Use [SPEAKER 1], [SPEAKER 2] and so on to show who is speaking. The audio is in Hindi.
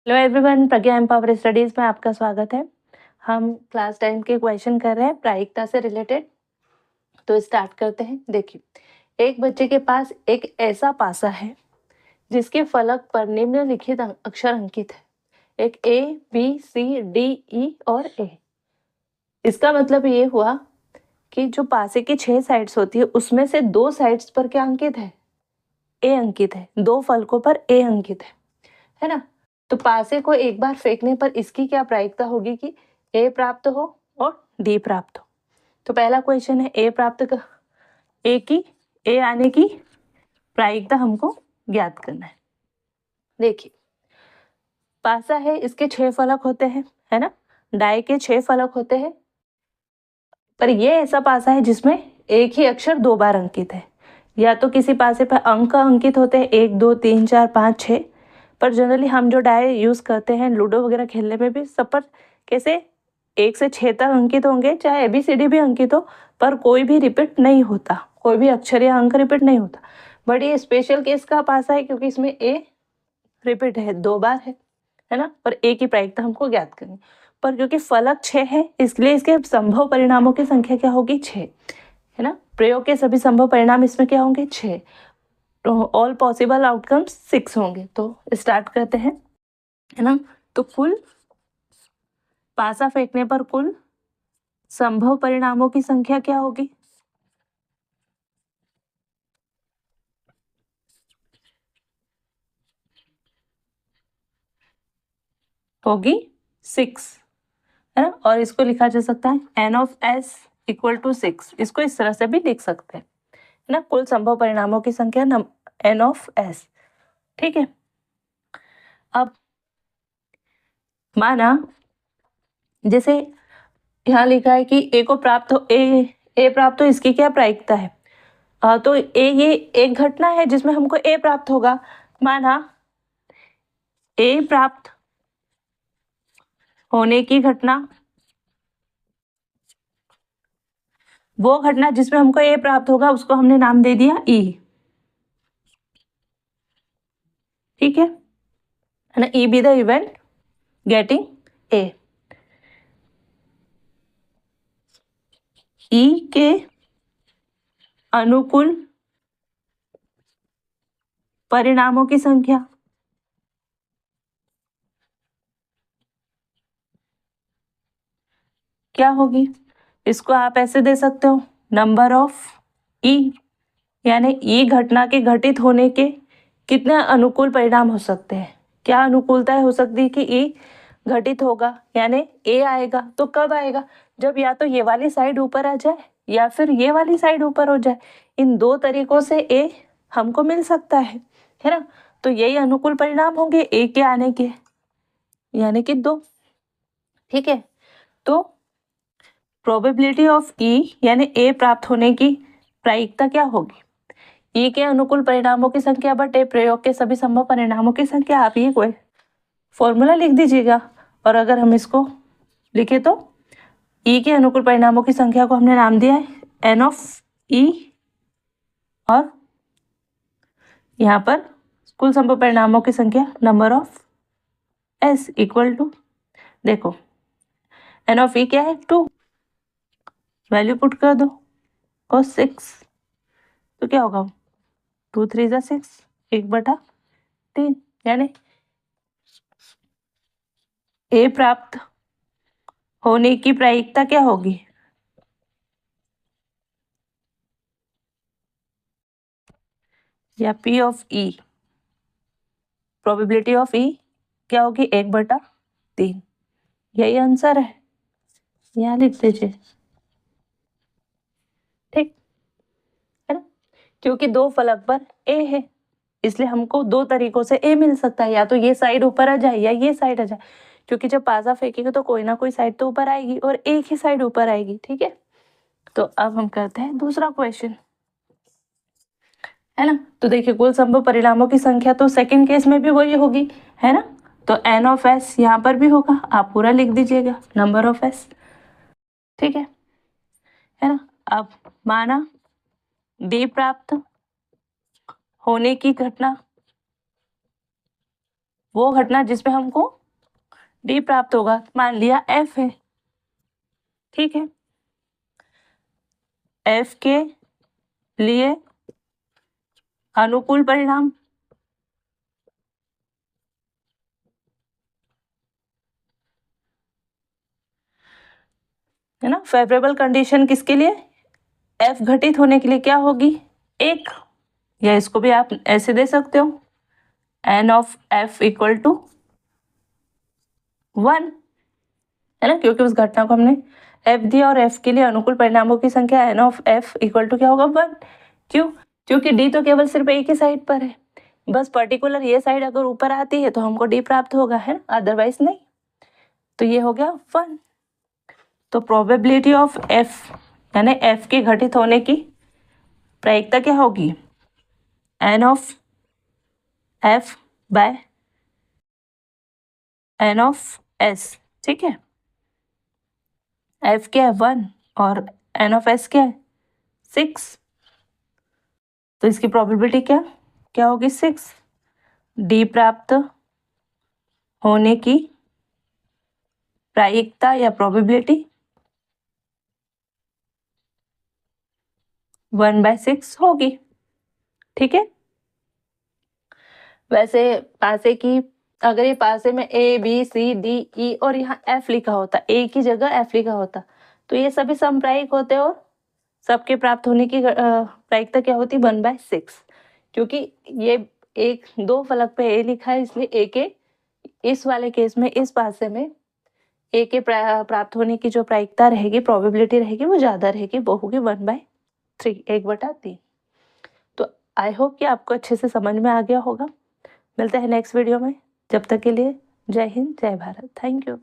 [SPEAKER 1] हेलो एवरीवन, प्रज्ञा एम्पावर स्टडीज में आपका स्वागत है। हम क्लास 10 के क्वेश्चन कर रहे हैं प्रायिकता से रिलेटेड। तो स्टार्ट करते हैं। देखिए, एक बच्चे के पास एक ऐसा पासा है जिसके फलक पर निम्नलिखित अक्षर अंकित है। एक ए, बी, सी, डी, ई और ए। इसका मतलब ये हुआ कि जो पासे की 6 साइड्स होती है उसमें से 2 साइड्स पर क्या अंकित है? ए अंकित है। 2 फलकों पर ए अंकित है ना? तो पासे को एक बार फेंकने पर इसकी क्या प्रायिकता होगी कि ए प्राप्त हो और डी प्राप्त हो। तो पहला क्वेश्चन है ए आने की प्रायिकता हमको ज्ञात करना है। देखिए, पासा है, इसके 6 फलक होते हैं, है ना? डाई के 6 फलक होते हैं, पर ये ऐसा पासा है जिसमें एक ही अक्षर 2 बार अंकित है। या तो किसी पासे पर अंक अंकित होते हैं 1 2 3 4 5 6, पर जनरली हम जो डाई यूज करते हैं लूडो वगैरह खेलने में भी सब पर कैसे 1 से 6 तक अंकित होंगे, चाहे ABCD भी अंकित हो, पर कोई भी रिपीट नहीं होता, कोई भी अक्षर या अंक रिपीट नहीं होता। बट ये स्पेशल केस का पासा है क्योंकि इसमें ए रिपीट है, 2 बार है ना? पर ए की प्रायिकता हमको ज्ञात करनी। पर क्योंकि फलक 6 है इसलिए इसके संभव परिणामों की संख्या क्या होगी? 6, है ना? प्रयोग के सभी संभव परिणाम इसमें क्या होंगे? 6। ऑल पॉसिबल आउटकम्स 6 होंगे। तो स्टार्ट करते हैं, है ना? तो कुल पासा फेंकने पर कुल संभव परिणामों की संख्या क्या होगी? होगी 6, है ना? और इसको लिखा जा सकता है n of s equal to 6। इसको इस तरह से भी लिख सकते हैं, है ना? कुल संभव परिणामों की संख्या n ऑफ s। ठीक है। अब माना जैसे यहाँ लिखा है कि ए को प्राप्त हो ए प्राप्त हो, इसकी क्या प्रायिकता है? तो ये एक घटना है जिसमें हमको ए प्राप्त होगा। माना ए प्राप्त होने की घटना, वो घटना जिसमें हमको ए प्राप्त होगा उसको हमने नाम दे दिया ई। ठीक है ना? E be the event getting A. E के अनुकूल परिणामों की संख्या क्या होगी? इसको आप ऐसे दे सकते हो, नंबर ऑफ ई, यानी ई घटना के घटित होने के कितने अनुकूल परिणाम हो सकते हैं। क्या अनुकूलताएं हो सकती है कि ई घटित होगा, यानी ए आएगा। तो कब आएगा? जब या तो ये वाली साइड ऊपर आ जाए या फिर ये वाली साइड ऊपर हो जाए। इन 2 तरीकों से ए हमको मिल सकता है ना? तो यही अनुकूल परिणाम होंगे ए के आने के, यानी कि 2। ठीक है। तो प्रोबेबिलिटी ऑफ ई यानी ए प्राप्त होने की प्रायिकता क्या होगी? ई के अनुकूल परिणामों की संख्या बटे प्रयोग के सभी संभव परिणामों की संख्या। आप ये कोई फॉर्मूला लिख दीजिएगा, और अगर हम इसको लिखे तो ई के अनुकूल परिणामों की संख्या को हमने नाम दिया है एन ऑफ ई, और यहाँ पर कुल संभव परिणामों की संख्या number of S equal to, देखो एन ऑफ ई क्या है? 2, वैल्यू पुट कर दो, और 6, तो क्या होगा? 2 3 जा 6, 1/3, यानी ए प्राप्त होने की प्रायिकता क्या होगी? या P of E, probability of E क्या होगी? 1/3। यही आंसर है, यहाँ लिख दीजिए। ठीक है ना? क्योंकि 2 फलक पर ए है इसलिए हमको 2 तरीकों से ए मिल सकता है, या तो ये साइड ऊपर आ जाए या ये साइड आ जाए। क्योंकि जब पासा फेंकेंगे तो कोई ना कोई साइड तो ऊपर आएगी और एक ही साइड ऊपर आएगी। ठीक है। तो अब हम करते हैं दूसरा क्वेश्चन, है ना? तो देखिए, कुल संभव परिणामों की संख्या तो सेकंड केस में भी वही होगी, है ना? तो एन ऑफ एस यहाँ पर भी होगा, आप पूरा लिख दीजिएगा, नंबर ऑफ एस। ठीक है ना? अब माना डी प्राप्त होने की घटना वो घटना जिसमें हमको डी प्राप्त होगा, मान लिया एफ है, ठीक है। एफ के लिए अनुकूल परिणाम, है ना, फेवरेबल कंडीशन किसके लिए, एफ घटित होने के लिए क्या होगी, 1, या इसको भी आप ऐसे दे सकते हो, N of F equal to 1, है ना, क्योंकि उस घटना को हमने एफ दिया और एफ के लिए अनुकूल परिणामों की संख्या N of F equal to क्या होगा, 1। क्यों, क्योंकि डी तो केवल सिर्फ एक ही साइड पर है, बस पर्टिकुलर ये साइड अगर ऊपर आती है तो हमको डी प्राप्त होगा, है ना, अदरवाइज नहीं। तो ये हो गया 1। तो प्रोबेबिलिटी ऑफ एफ यानी एफ के घटित होने की प्रायिकता क्या होगी, N of F by N of S, ठीक है। एफ क्या है 1 और एन ऑफ एस क्या है 6, तो इसकी प्रोबेबिलिटी क्या क्या होगी, 6। डी प्राप्त होने की प्रायिकता या प्रोबेबिलिटी 1/6 होगी, ठीक है। वैसे पासे की, अगर ये पासे में A B C D E और यहाँ एफ लिखा होता, ए की जगह एफ लिखा होता, तो ये सभी समप्रायिक होते और सबके प्राप्त होने की प्रायिकता क्या होती, 1/6। क्योंकि ये एक दो फलक पे ए लिखा है, इसलिए ए के इस वाले केस में इस पासे में ए के प्राप्त होने की जो प्रायिकता रहेगी, प्रोबेबिलिटी रहेगी, वो ज़्यादा रहेगी, वो होगी 1/3, 1/3। तो आई होप कि आपको अच्छे से समझ में आ गया होगा। मिलते हैं नेक्स्ट वीडियो में, जब तक के लिए जय हिंद जय भारत, थैंक यू।